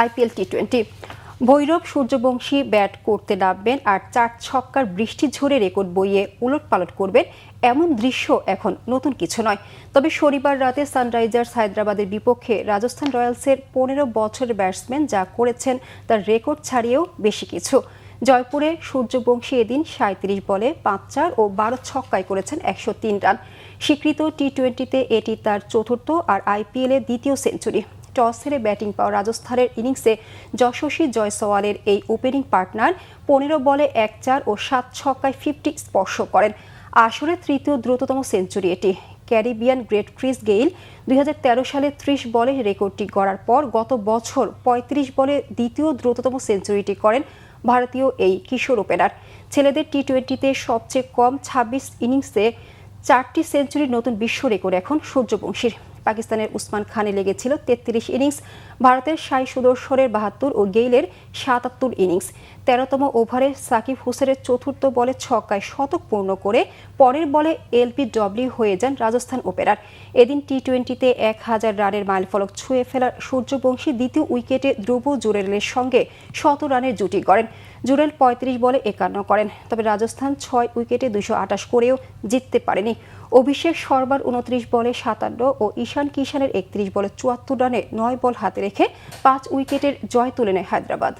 IPL টি20 Bhairav Suryavanshi bat করতে নামবেন আর 4 ছক্কার বৃষ্টি ঝরে রেকর্ড বইয়ে উলটপালট করবেন এমন দৃশ্য এখন নতুন কিছু নয়। তবে শনিবার রাতে সানরাইজার্স হায়দ্রাবাদের বিপক্ষে রাজস্থান রয়্যালসের 15 বছরের ব্যাটসম্যান যা করেছেন তার রেকর্ড ছাড়িয়েও বেশি কিছু। জয়পুরে সূর্যবংশী এদিন 37 বলে 5-4 ও 12 ছক্কায় করেছেন 103 রান। স্বীকৃত টি20তে এটি তার চতুর্থ আর আইপিএলে দ্বিতীয় সেঞ্চুরি। টস হেরে ব্যাটিং পাওয়া রাজস্থানের ইনিংসে যশস্বী জয়সওয়ালের এই ওপেনিং পার্টনার 15 বলে 1-4 ও 7 ছক্কায় 50 স্পর্শ করেন। আসরে তৃতীয় দ্রুততম সেঞ্চুরি এটি। ক্যারিবিয়ান গ্রেট ক্রিস গেইল 2013 সালে 30 বলে রেকর্ডটি গড়ার পর গত বছর 35 বলে দ্বিতীয় দ্রুততম সেঞ্চুরিটি করেন ভারতীয় এই কিশোর ওপেনার। ছেলেদের টি20তে সবচেয়ে কম 26 ইনিংসে 4টি সেঞ্চুরির নতুন বিশ্ব রেকর্ড এখন সূর্যবংশীর। পাকিস্তানের উসমান খানে লেগেছিল 33 ইনিংস, ভারতের সাই সুদর্শনের 72 ও গেইলের 77 ইনিংস। 13তম ওভারে সাকিব হুসেনের চতুর্থ বলে ছক্কায় শতক পূর্ণ করে পরের বলে এলবিডব্লিউ হয়ে যান রাজস্থান ওপেনার। এদিন টি20তে 1000 রানের মাইলফলক ছুঁয়ে ফেলার সূর্যবংশী দ্বিতীয় উইকেটে ধ্রুব জুরেলের সঙ্গে 100 রানের জুটি গড়েন। জুরেল 35 বলে 51 করেন। তবে রাজস্থান 6 উইকেটে 228 করেও জিততে পারেনি। অভিষেক শর্মার 29 বলে 57 ও ঈশান কিষানের 31 বলে 74 রানে 9 বল হাতে রেখে 5 উইকেটের জয় তুলে নেয় হায়দ্রাবাদ।